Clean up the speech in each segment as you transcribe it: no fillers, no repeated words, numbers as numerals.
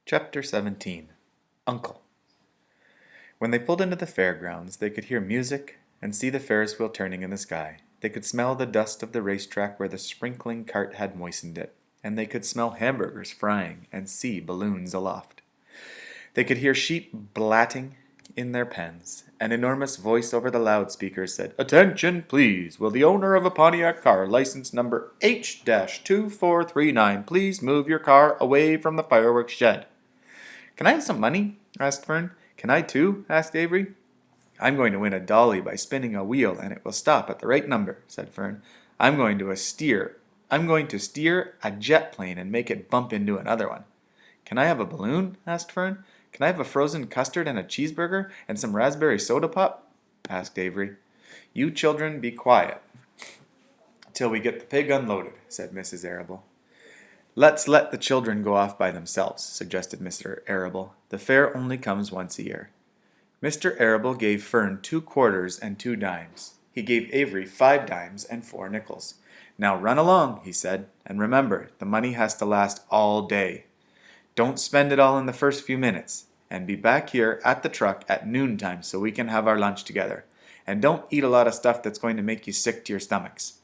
Chapter 17 Uncle When they pulled into the fairgrounds, they could hear music and see the Ferris wheel turning in the sky. They could smell the dust of the racetrack where the sprinkling cart had moistened it, and they could smell hamburgers frying and see balloons aloft. They could hear sheep blatting in their pens. An enormous voice over the loudspeakers said, "Attention, please. Will the owner of a Pontiac car, license number H-2439, please move your car away from the fireworks shed?" "Can I have some money?" asked Fern. "Can I too?" asked Avery. "I'm going to win a dolly by spinning a wheel, and it will stop at the right number," said Fern. I'm going to steer a jet plane and make it bump into another one." "Can I have a balloon?" asked Fern. "Can I have a frozen custard and a cheeseburger and some raspberry soda pop?" asked Avery. "You children be quiet till we get the pig unloaded," said Mrs. Arable. "Let's let the children go off by themselves," suggested Mr. Arable. "The fair only comes once a year." Mr. Arable gave Fern 2 quarters and 2 dimes. He gave Avery 5 dimes and 4 nickels. "Now run along," he said, "and remember, the money has to last all day. Don't spend it all in the first few minutes, and be back here at the truck at noontime so we can have our lunch together. And don't eat a lot of stuff that's going to make you sick to your stomachs."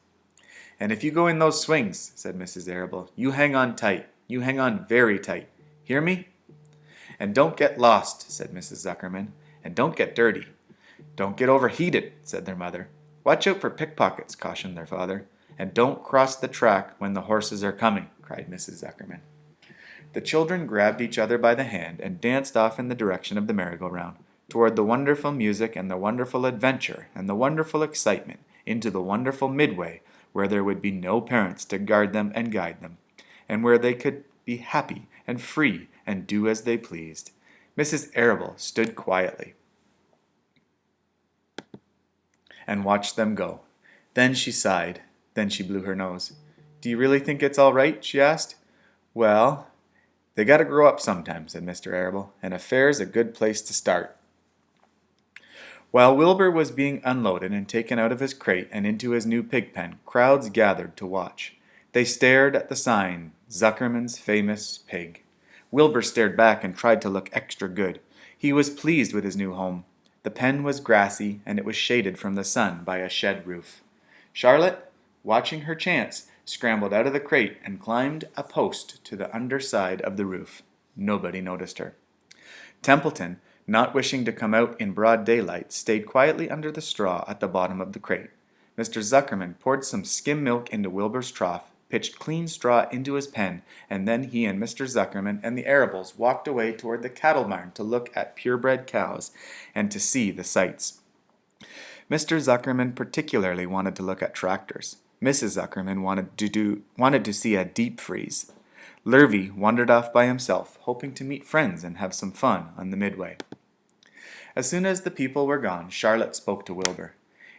"And if you go in those swings," said Mrs. Arable, "you hang on tight. You hang on very tight. Hear me?" "And don't get lost," said Mrs. Zuckerman. "And don't get dirty." "Don't get overheated," said their mother. "Watch out for pickpockets," cautioned their father. "And don't cross the track when the horses are coming," cried Mrs. Zuckerman. The children grabbed each other by the hand and danced off in the direction of the merry-go-round, toward the wonderful music and the wonderful adventure and the wonderful excitement, into the wonderful midway, where there would be no parents to guard them and guide them, and where they could be happy and free and do as they pleased. Mrs. Arable stood quietly and watched them go. Then she sighed. Then she blew her nose. "Do you really think it's all right?" she asked. "Well, they got to grow up sometime," said Mr. Arable, "and a fair's a good place to start." While Wilbur was being unloaded and taken out of his crate and into his new pig pen, crowds gathered to watch. They stared at the sign, "Zuckerman's Famous Pig." Wilbur stared back and tried to look extra good. He was pleased with his new home. The pen was grassy, and it was shaded from the sun by a shed roof. Charlotte, watching her chance, scrambled out of the crate and climbed a post to the underside of the roof. Nobody noticed her. Templeton, not wishing to come out in broad daylight, stayed quietly under the straw at the bottom of the crate. Mr. Zuckerman poured some skim milk into Wilbur's trough, pitched clean straw into his pen, and then he and Mr. Zuckerman and the Arables walked away toward the cattle barn to look at purebred cows and to see the sights. Mr. Zuckerman particularly wanted to look at tractors. Mrs. Zuckerman wanted to see a deep freeze. Lurvy wandered off by himself, hoping to meet friends and have some fun on the midway. As soon as the people were gone, Charlotte spoke to Wilbur.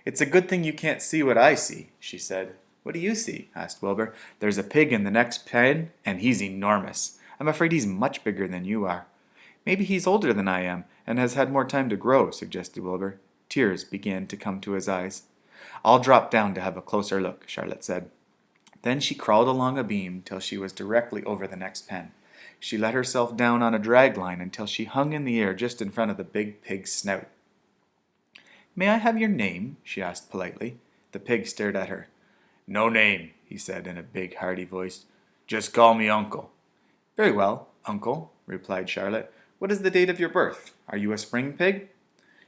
"It's a good thing you can't see what I see," she said. "What do you see?" asked Wilbur. "There's a pig in the next pen, and he's enormous. I'm afraid he's much bigger than you are." "Maybe he's older than I am, and has had more time to grow," suggested Wilbur. Tears began to come to his eyes. "I'll drop down to have a closer look," Charlotte said. Then she crawled along a beam till she was directly over the next pen. She let herself down on a drag line until she hung in the air just in front of the big pig's snout. "May I have your name?" she asked politely. The pig stared at her. "No name," he said in a big, hearty voice. "Just call me Uncle." "Very well, Uncle," replied Charlotte. "What is the date of your birth? Are you a spring pig?"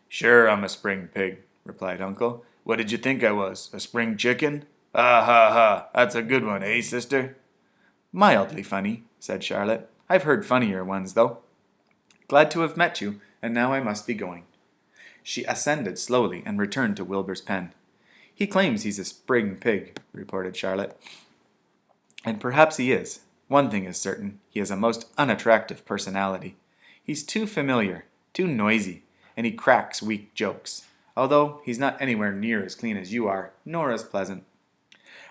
"Sure, I'm a spring pig," replied Uncle. "What did you think I was, a spring chicken? Ha ha ha, that's a good one, eh, sister?" "Mildly funny," said Charlotte. "I've heard funnier ones, though. Glad to have met you, and now I must be going." She ascended slowly and returned to Wilbur's pen. "He claims he's a spring pig," reported Charlotte. "And perhaps he is. One thing is certain, he has a most unattractive personality. He's too familiar, too noisy, and he cracks weak jokes, although he's not anywhere near as clean as you are, nor as pleasant.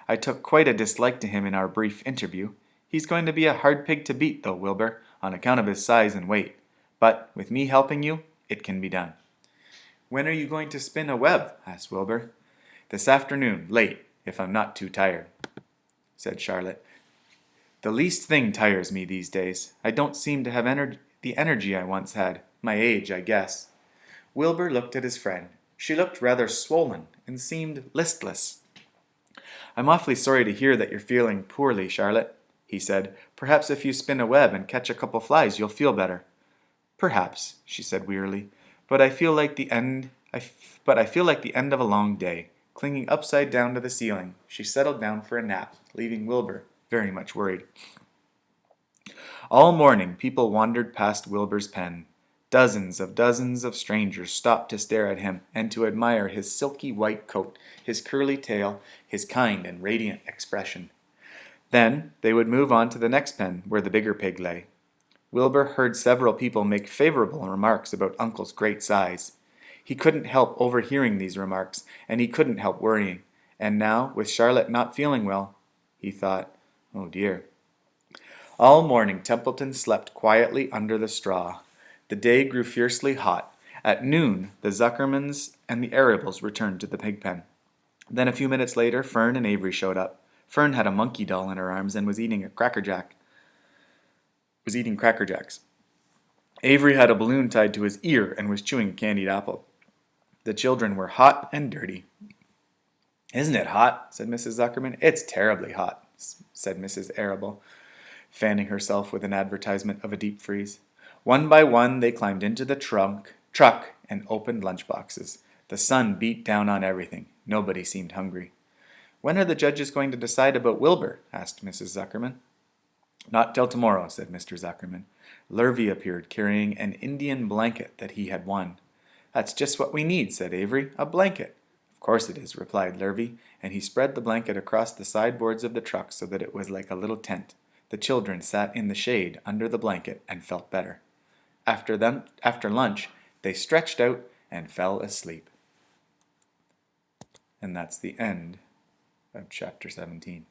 I took quite a dislike to him in our brief interview. He's going to be a hard pig to beat, though, Wilbur, on account of his size and weight. But with me helping you, it can be done." "When are you going to spin a web?" asked Wilbur. "This afternoon, late, if I'm not too tired," said Charlotte. The least thing tires me these days. I don't seem to have the energy I once had. My age, I guess." Wilbur looked at his friend. She looked rather swollen and seemed listless. "I'm awfully sorry to hear that you're feeling poorly, Charlotte," he said. "Perhaps if you spin a web and catch a couple flies, you'll feel better." "Perhaps," she said wearily, "but I feel like the end of a long day." Clinging upside down to the ceiling, she settled down for a nap, leaving Wilbur very much worried. All morning people wandered past Wilbur's pen. Dozens of strangers stopped to stare at him and to admire his silky white coat, his curly tail, his kind and radiant expression. Then they would move on to the next pen where the bigger pig lay. Wilbur heard several people make favorable remarks about Uncle's great size. He couldn't help overhearing these remarks, and he couldn't help worrying. And now, with Charlotte not feeling well, he thought, "Oh dear." All morning Templeton slept quietly under the straw. The day grew fiercely hot. At noon the Zuckermans and the Arables returned to the pig pen. Then a few minutes later Fern and Avery showed up. Fern had a monkey doll in her arms and was eating Cracker Jacks. Avery had a balloon tied to his ear and was chewing a candied apple. The children were hot and dirty. "Isn't it hot?" said Mrs. Zuckerman. "It's terribly hot," said Mrs. Arable, fanning herself with an advertisement of a deep freeze. One by one they climbed into the truck and opened lunch boxes. The sun beat down on everything. Nobody seemed hungry. "When are the judges going to decide about Wilbur?" asked Mrs. Zuckerman. "Not till tomorrow," said Mr. Zuckerman. Lurvy appeared, carrying an Indian blanket that he had won. "That's just what we need," said Avery. "A blanket." "Of course it is," replied Lurvy, and he spread the blanket across the sideboards of the truck so that it was like a little tent. The children sat in the shade under the blanket and felt better. After lunch, they stretched out and fell asleep. And that's the end of chapter 17.